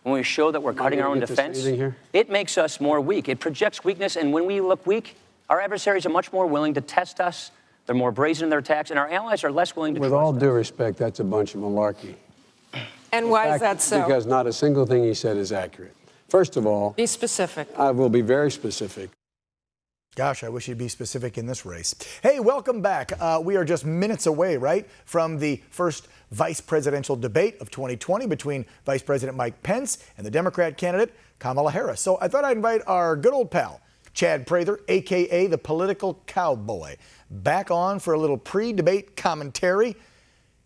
when we show that we're cutting our own defense, it makes us more weak. It projects weakness, and when we look weak, our adversaries are much more willing to test us. They're more brazen in their attacks, and our allies are less willing to trust us. With all due respect, that's a bunch of malarkey. And why is that so? Because not a single thing he said is accurate. First of all, be specific. I will be very specific. Gosh, I wish you'd be specific in this race. Hey, welcome back. We are just minutes away, right, from the first vice presidential debate of 2020 between Vice President Mike Pence and the Democrat candidate Kamala Harris. So I thought I'd invite our good old pal, Chad Prather, a.k.a. the political cowboy, back on for a little pre-debate commentary.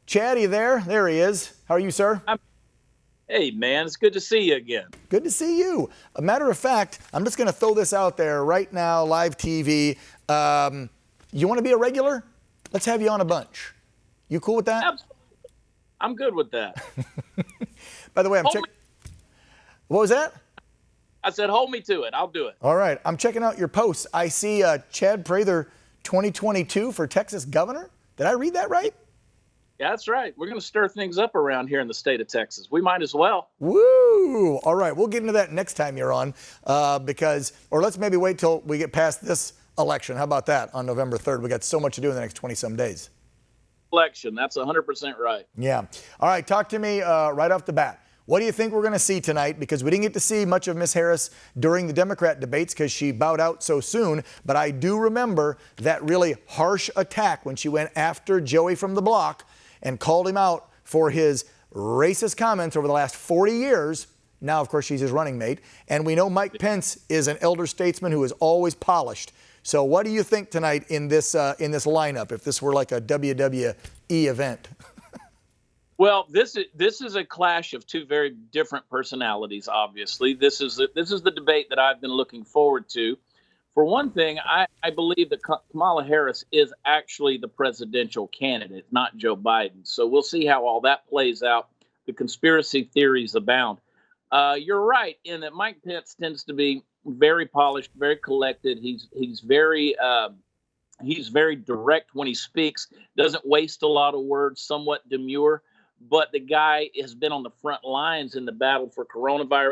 Chad, are you there? There he is. How are you, sir? Hey, man, it's good to see you again. Good to see you. A matter of fact, I'm just going to throw this out there right now, live TV. You want to be a regular? Let's have you on a bunch. You cool with that? Absolutely. I'm good with that. By the way, I'm checking. What was that? I said, hold me to it. I'll do it. All right. I'm checking out your posts. I see Chad Prather 2022 for Texas governor. Did I read that right? Yeah, that's right. We're going to stir things up around here in the state of Texas. We might as well. Woo! All right, we'll get into that next time you're on or let's maybe wait till we get past this election. How about that on November 3rd? We got so much to do in the next 20-some days. Election, that's 100% right. Yeah. All right, talk to me right off the bat. What do you think we're going to see tonight? Because we didn't get to see much of Miss Harris during the Democrat debates because she bowed out so soon. But I do remember that really harsh attack when she went after Joey from the block and called him out for his racist comments over the last 40 years. Now, of course, she's his running mate. And we know Mike Pence is an elder statesman who is always polished. So what do you think tonight in this lineup, if this were like a WWE event? Well, this is a clash of two very different personalities, obviously. This is the debate that I've been looking forward to. For one thing, I believe that Kamala Harris is actually the presidential candidate, not Joe Biden. So we'll see how all that plays out. The conspiracy theories abound. You're right in that Mike Pence tends to be very polished, very collected. He's very direct when he speaks, doesn't waste a lot of words, somewhat demure. But the guy has been on the front lines in the battle for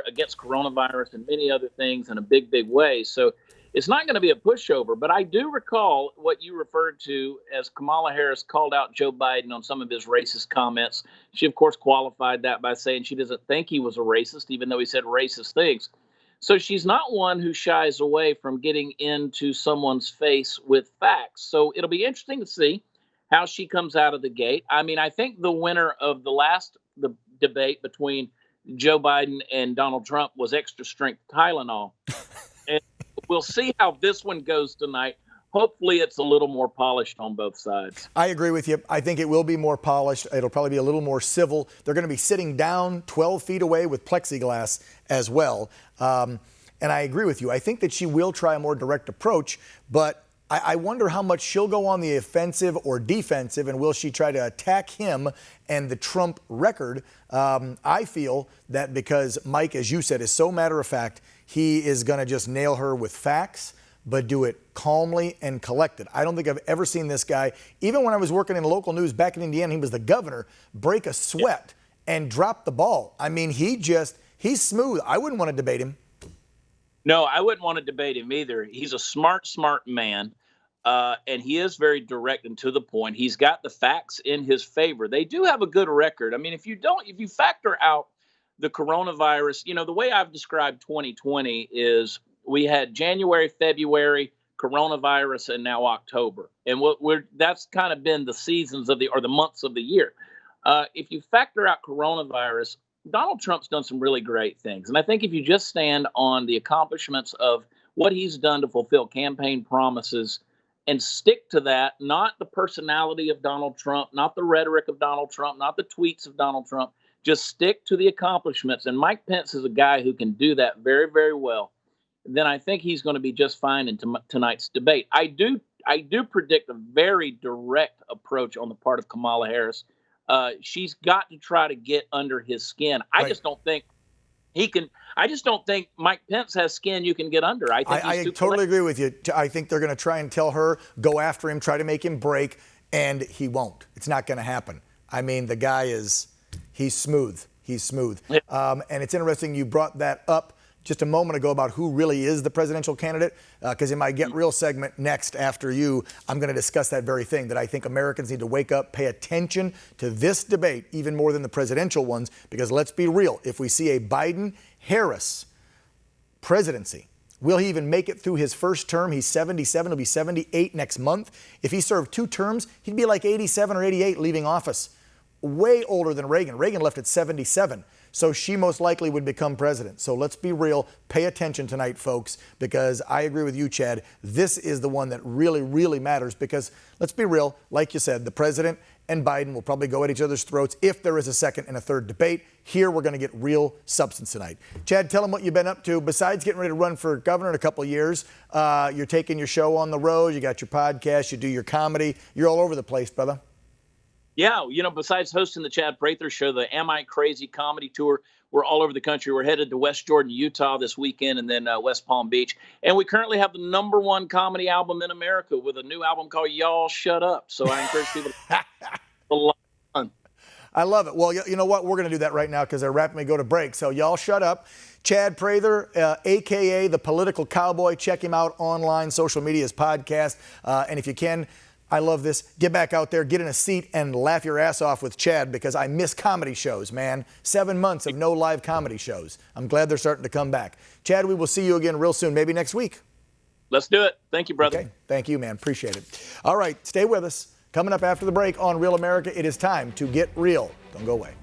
against coronavirus and many other things in a big, big way. So it's not going to be a pushover, but I do recall what you referred to as Kamala Harris called out Joe Biden on some of his racist comments. She, of course, qualified that by saying she doesn't think he was a racist, even though he said racist things. So she's not one who shies away from getting into someone's face with facts. So it'll be interesting to see how she comes out of the gate. I mean, I think the winner of the debate between Joe Biden and Donald Trump was extra strength Tylenol. And we'll see how this one goes tonight. Hopefully it's a little more polished on both sides. I agree with you. I think it will be more polished. It'll probably be a little more civil. They're going to be sitting down 12 feet away with plexiglass as well. And I agree with you. I think that she will try a more direct approach, but I wonder how much she'll go on the offensive or defensive, and will she try to attack him and the Trump record? I feel that because Mike, as you said, is so matter of fact, he is going to just nail her with facts, but do it calmly and collected. I don't think I've ever seen this guy, even when I was working in local news back in Indiana, he was the governor, break a sweat and drop the ball. I mean, he's smooth. I wouldn't want to debate him. No, I wouldn't want to debate him either. He's a smart man. And he is very direct and to the point. He's got the facts in his favor. They do have a good record. I mean, if you factor out the coronavirus, the way I've described 2020 is we had January, February, coronavirus, and now October. And that's kind of been the seasons the months of the year. If you factor out coronavirus, Donald Trump's done some really great things. And I think if you just stand on the accomplishments of what he's done to fulfill campaign promises and stick to that, not the personality of Donald Trump, not the rhetoric of Donald Trump, not the tweets of Donald Trump, just stick to the accomplishments. And Mike Pence is a guy who can do that very, very well. Then I think he's going to be just fine in tonight's debate. I do predict a very direct approach on the part of Kamala Harris. She's got to try to get under his skin. I just don't think he can. I just don't think Mike Pence has skin you can get under. I totally agree with you. I think they're going to try and tell her, go after him, try to make him break, and he won't. It's not going to happen. I mean, the guy he's smooth. he's smooth. And it's interesting you brought that up just a moment ago about who really is the presidential candidate, because in my Get Real segment next after you, I'm going to discuss that very thing, that I think Americans need to wake up, pay attention to this debate even more than the presidential ones, because let's be real, if we see a Biden-Harris presidency, will he even make it through his first term? He's 77, he'll be 78 next month. If he served 2 terms, he'd be like 87 or 88 leaving office. Way older than Reagan. Reagan left at 77. So she most likely would become president. So let's be real. Pay attention tonight, folks, because I agree with you, Chad. This is the one that really, really matters, because let's be real. Like you said, the president and Biden will probably go at each other's throats if there is a second and a third debate. Here, we're going to get real substance tonight. Chad, tell them what you've been up to. Besides getting ready to run for governor in a couple of years, you're taking your show on the road. You got your podcast. You do your comedy. You're all over the place, brother. Yeah, besides hosting the Chad Prather Show, the Am I Crazy comedy tour, we're all over the country. We're headed to West Jordan, Utah this weekend, and then West Palm Beach. And we currently have the #1 comedy album in America with a new album called Y'all Shut Up. So I encourage people to have a lot of fun. I love it. Well, you know what? We're going to do that right now because they're wrapping me go to break. So y'all shut up. Chad Prather, a.k.a. the Political Cowboy. Check him out online, social media, his podcast. And if you can, I love this. Get back out there, get in a seat, and laugh your ass off with Chad, because I miss comedy shows, man. 7 months of no live comedy shows. I'm glad they're starting to come back. Chad, we will see you again real soon, maybe next week. Let's do it. Thank you, brother. Okay. Thank you, man. Appreciate it. All right, stay with us. Coming up after the break on Real America, it is time to get real. Don't go away.